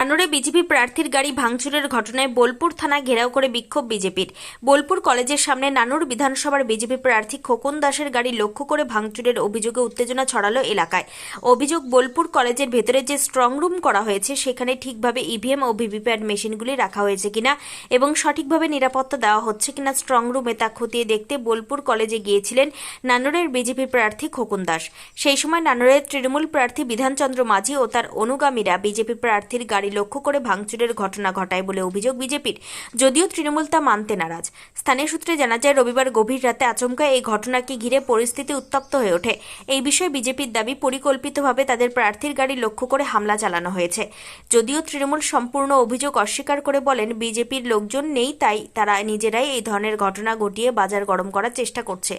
নানুরে BJP প্রার্থীর গাড়ি ভাঙচুরের ঘটনায় বোলপুর থানা ঘেরাও করে বিক্ষোভ বিজেপির। বোলপুর কলেজের সামনে নানুর বিধানসভার বিজেপি প্রার্থী খোকন দাসের গাড়ি লক্ষ্য করে ভাঙচুরের অভিযোগে উত্তেজনা ছড়ালো এলাকায়। অভিযোগ, বোলপুর কলেজের ভেতরে যে স্ট্রং রুম করা হয়েছে সেখানে ঠিকভাবে ইভিএম ও ভিভিপ্যাট মেশিনগুলি রাখা হয়েছে কিনা এবং সঠিকভাবে নিরাপত্তা দেওয়া হচ্ছে কিনা স্ট্রং রুমে তা খতিয়ে দেখতে বোলপুর কলেজে গিয়েছিলেন নানুরের বিজেপি প্রার্থী খোকন দাস। সেই সময় নানুরের তৃণমূল প্রার্থী বিধানচন্দ্র মাঝি ও তার অনুগামীরা বিজেপি প্রার্থীর গাড়ি লক্ষ্য করে ভাঙচুরের ঘটনা ঘটায় বলে অভিযোগ বিজেপির, যদিও তৃণমূল তা মানতে নারাজ। স্থানীয় সূত্রে জানা যায়, রবিবার গভীর রাতে আচমকা এই ঘটনাকে ঘিরে পরিস্থিতি উত্তপ্ত হয়ে ওঠে। এই বিষয়ে বিজেপির দাবি, পরিকল্পিতভাবে তাদের প্রার্থীর গাড়ি লক্ষ্য করে হামলা চালানো হয়েছে। যদিও তৃণমূল সম্পূর্ণ অভিযোগ অস্বীকার করে বলেন, বিজেপির লোকজন নেই, তাই তারা নিজেরাই এই ধরনের ঘটনা ঘটিয়ে বাজার গরম করার চেষ্টা করছে।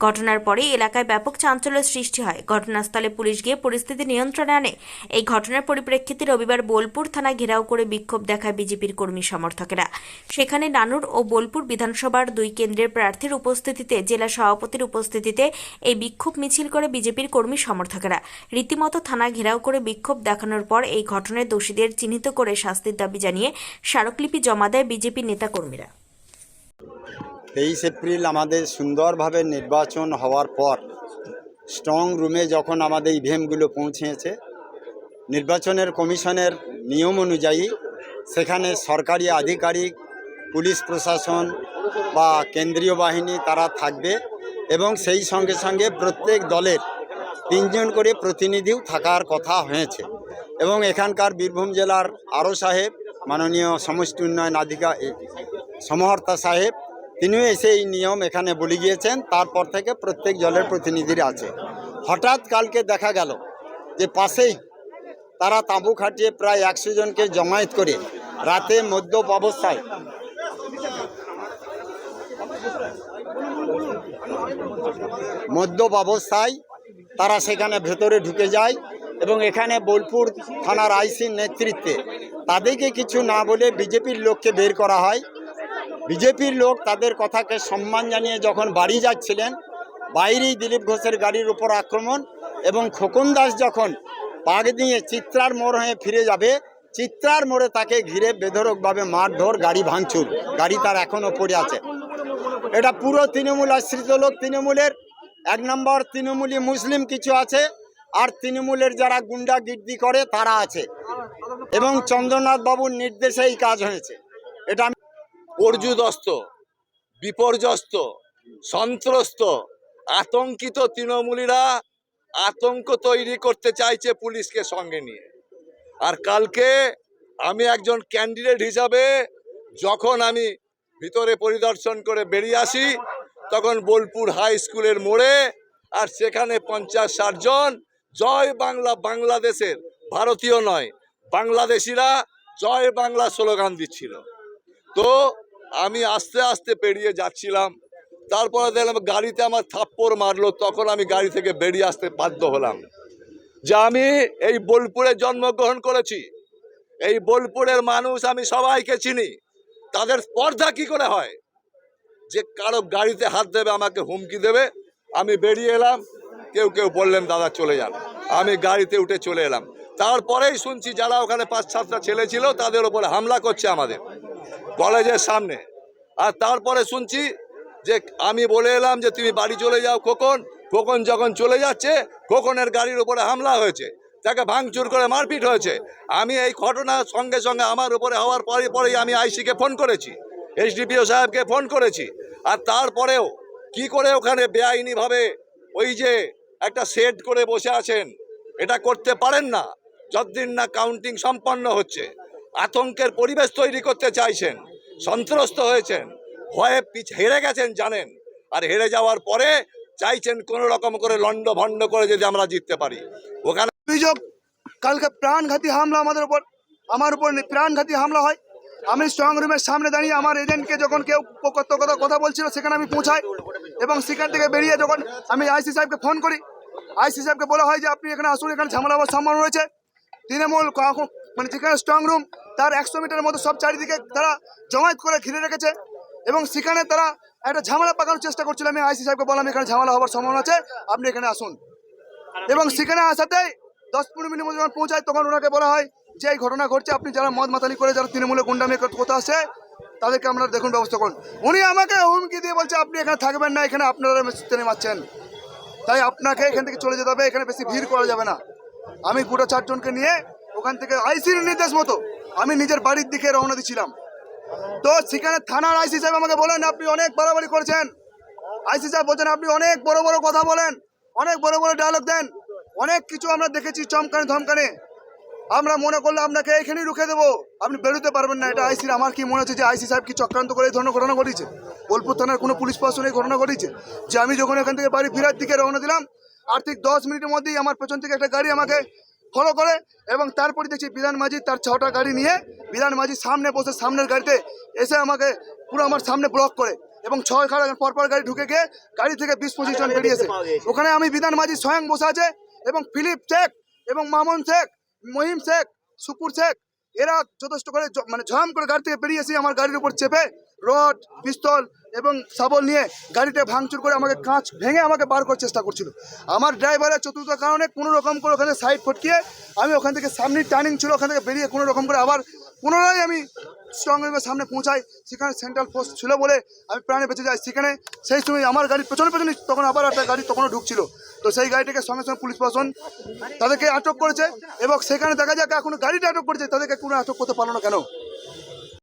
ঘটনার পরেই এলাকায় ব্যাপক চাঞ্চল্যের সৃষ্টি হয়। ঘটনাস্থলে পুলিশ গিয়ে পরিস্থিতি নিয়ন্ত্রণে আনে। এই ঘটনার পরিপ্রেক্ষিতে রবিবার বোলপুর থানা ঘেরাও করে বিক্ষোভ দেখায় বিজেপির কর্মী সমর্থকেরা। সেখানে নানুর ও বোলপুর বিধানসভার দুই কেন্দ্রের প্রার্থীর উপস্থিতিতে, জেলা সভাপতির উপস্থিতিতে এই বিক্ষোভ মিছিল করে বিজেপির কর্মী সমর্থকেরা। রীতিমতো থানা ঘেরাও করে বিক্ষোভ দেখানোর পর এই ঘটনায় দোষীদের চিহ্নিত করে শাস্তির দাবি জানিয়ে স্মারকলিপি জমা দেয় বিজেপির নেতাকর্মীরা। 23 এপ্রিল আমাদের সুন্দরভাবে নির্বাচন হওয়ার পর স্ট্রং রুমে যখন আমাদের ইভিএমগুলো পৌঁছেছে, নির্বাচনের কমিশনের নিয়ম অনুযায়ী সেখানে সরকারি আধিকারিক, পুলিশ প্রশাসন বা কেন্দ্রীয় বাহিনী তারা থাকবে এবং সেই সঙ্গে সঙ্গে প্রত্যেক দলের 3 জন করে প্রতিনিধিও থাকার কথা হয়েছে। এবং এখানকার বীরভূম জেলার আরও সাহেব, মাননীয় সমষ্টি উন্নয়ন সমহর্তা সাহেব, তিনিও এসে এই নিয়ম এখানে বলে গিয়েছেন। তারপর থেকে প্রত্যেক দলের প্রতিনিধিরা আছে। হঠাৎ কালকে দেখা গেল যে পাশেই তারা তাঁবু খাটিয়ে প্রায় 100 জনকে জমায়েত করে রাতে মদ্যপ অবস্থায় তারা সেখানে ভেতরে ঢুকে যায় এবং এখানে বোলপুর থানার আইসির নেতৃত্বে তাদেরকে কিছু না বলে বিজেপির লোককে বের করা হয়। বিজেপির লোক তাদের কথাকে সম্মান জানিয়ে যখন বাড়ি যাচ্ছিলেন, বাইরেই দিলীপ ঘোষের গাড়ির উপর আক্রমণ এবং খোকন দাস যখন পাক দিয়ে চিত্রার মোড় হয়ে ফিরে যাবে, চিত্রার মোড়ে তাকে ঘিরে বেধড়কভাবে মারধর, গাড়ি ভাঙচুর। গাড়ি তার এখনও পড়ে আছে। এটা পুরো তৃণমূল আশ্রিত লোক। তৃণমূলের 1 নম্বর তৃণমূলী মুসলিম কিছু আছে, আর তৃণমূলের যারা গুন্ডাগির্দি করে তারা আছে, এবং চন্দ্রনাথ বাবুর নির্দেশে এই কাজ হয়েছে। এটা পর্যুদস্ত, বিপর্যস্ত, সন্ত্রস্ত, আতঙ্কিত তৃণমূলীরা আতঙ্ক তৈরি করতে চাইছে পুলিশকে সঙ্গে নিয়ে। আর কালকে আমি একজন ক্যান্ডিডেট হিসাবে যখন আমি ভিতরে পরিদর্শন করে বেরিয়ে আসি, তখন বোলপুর হাই স্কুলের মোড়ে আর সেখানে 50-60 জন জয় বাংলা, বাংলাদেশের, ভারতীয় নয় বাংলাদেশিরা জয় বাংলা স্লোগান দিচ্ছিল। তো আমি আস্তে আস্তে পেরিয়ে যাচ্ছিলাম, তারপরে দেখলাম গাড়িতে আমার থাপ্পড় মারলো। তখন আমি গাড়ি থেকে বেরিয়ে আসতে বাধ্য হলাম। যে আমি এই বোলপুরে জন্মগ্রহণ করেছি, এই বোলপুরের মানুষ আমি সবাইকে চিনি। তাদের স্পর্ধা কি করে হয় যে কারো গাড়িতে হাত দেবে, আমাকে হুমকি দেবে? আমি বেরিয়ে এলাম, কেউ কেউ বললেন দাদা চলে যান, আমি গাড়িতে উঠে চলে এলাম। তারপরেই শুনছি যারা ওখানে 5-7টা ছেলে ছিল তাদের ওপরে হামলা করছে আমাদের কলেজের সামনে। আর তারপরে শুনছি যে আমি বলে এলাম যে তুমি বাড়ি চলে যাও খোকন। খোকন যখন চলে যাচ্ছে, খোকনের গাড়ির উপরে হামলা হয়েছে, তাকে ভাঙচুর করে মারপিট হয়েছে। আমি এই ঘটনার সঙ্গে সঙ্গে আমার উপরে হওয়ার পরেই আমি আইসিকে ফোন করেছি, এসডিপিও সাহেবকে ফোন করেছি। আর তারপরেও কি করে ওখানে বেআইনিভাবে ওই যে একটা সেট করে বসে আছেন, এটা করতে পারেন না যতদিন না কাউন্টিং সম্পন্ন হচ্ছে। আতঙ্কের পরিবেশ তৈরি করতে চাইছেন, সন্ত্রস্ত হয়েছেন, ভয়ে হেরে গেছেন জানেন। আর হেরে যাওয়ার পরে চাইছেন কোনো রকম করে লন্ড ভন্ড করে যদি আমরা জিততে পারি। ওখানে অভিযোগ, কালকে প্রাণঘাতী হামলা আমার উপর প্রাণঘাতী হামলা হয়। আমি স্ট্রং রুমের সামনে দাঁড়িয়ে আমার এজেন্টকে যখন কেউ কথা বলছিল সেখানে আমি পৌঁছাই, এবং সেখান থেকে বেরিয়ে যখন আমি আইসি সাহেবকে ফোন করি, আইসি সাহেবকে বলা হয় যে আপনি এখানে আসুন, এখানে ঝামেলা হওয়ার সম্ভাবনা রয়েছে। তৃণমূল মানে যেখানে স্ট্রং রুম তার 100 মিটারের মতো সব চারিদিকে তারা জমায়েত করে ঘিরে রেখেছে, এবং সেখানে তারা একটা ঝামেলা পাকানোর চেষ্টা করছিল। আমি আইসি সাহেবকে বললাম এখানে ঝামেলা হওয়ার সম্ভাবনা আছে, আপনি এখানে আসুন। এবং সেখানে আসাতেই 10-15 মিনিট মধ্যে যখন পৌঁছায় তখন ওনাকে বলা হয় যে এই ঘটনা ঘটছে, আপনি যারা মদ মাতালি করে যারা তৃণমূলে গুন্ডামি কথা আসে তাদেরকে আপনারা দেখুন ব্যবস্থা করুন। উনি আমাকে হুমকি দিয়ে বলছে আপনি এখানে থাকবেন না, এখানে আপনারা টেনে মারছেন, তাই আপনাকে এখান থেকে চলে যেতে হবে, এখানে বেশি ভিড় করা যাবে না। আমি গোটা 4 জনকে নিয়ে ওখান থেকে আইসির নির্দেশ মতো আমি নিজের বাড়ির দিকে রওনা দিচ্ছিলাম। তো সেখানে থানার আইসি সাহেব আমাকে বলেন আপনি অনেক বাড়াবাড়ি করেছেন। আইসি সাহেব বলছেন আপনি অনেক বড় বড় কথা বলেন, অনেক বড় বড় ডায়লগ দেন, অনেক কিছু আমরা দেখেছি চমকানে ধমকানে, আমরা মনে করলে আপনাকে এখানেই রুখে দেবো, আপনি বেরোতে পারবেন না। এটা আইসির আমার কি মনে হচ্ছে যে আইসি সাহেব কি চক্রান্ত করে এই ধরনের ঘটনা ঘটিয়েছে? বোলপুর থানার কোনো পুলিশ প্রশাসন এই ঘটনা ঘটিয়েছে? যে আমি যখন এখান থেকে বাড়ি ফেরার দিকে রওনা দিলাম, আর ঠিক 10 মিনিটের মধ্যেই আমার পেছন থেকে একটা গাড়ি আমাকে ফলো করে, এবং তারপরে দেখছি বিধান মাঝি তার 6টা গাড়ি নিয়ে বিধান মাঝির সামনে বসে সামনের গাড়িতে এসে আমাকে পুরো আমার সামনে ব্লক করে, এবং 6 খাড়া পরপর গাড়ি ঢুকে গিয়ে গাড়ি থেকে 20-25 জন বেরিয়েছে। ওখানে আমি বিধান মাঝি স্বয়ং বসে আছে, এবং ফিলিপ শেখ এবং মামুন শেখ, মহিম শেখ, শুকুর শেখ, এরা যথেষ্ট করে মানে ঝাম করে গাড়ি থেকে বেরিয়ে এসে আমার গাড়ির উপর চেপে রড, পিস্তল এবং শাবল নিয়ে গাড়িটা ভাঙচুর করে আমাকে কাঁচ ভেঙে আমাকে বার করার চেষ্টা করছিল। আমার ড্রাইভারের চতুর্থ কারণে কোনো রকম করে ওখানে সাইড ফটকিয়ে আমি ওখান থেকে সামনে টার্নিং ছিল, ওখান থেকে বেরিয়ে কোনো রকম করে আবার পুনরায় আমি স্ট্রং রুমের সামনে পৌঁছাই। সেখানে সেন্ট্রাল ফোর্স ছিল বলে আমি প্রাণে বেঁচে যাই। সেখানে সেই সময় আমার গাড়ির পেছনে তখন আবার একটা গাড়ি তখনও ঢুকছিল, তো সেই গাড়িটাকে সঙ্গে সঙ্গে পুলিশ প্রশাসন তাদেরকে আটক করেছে, এবং সেখানে দেখা যাক এখনো গাড়িটা আটক করেছে, তাদেরকে কোনো আটক করতে পারলো না কেন?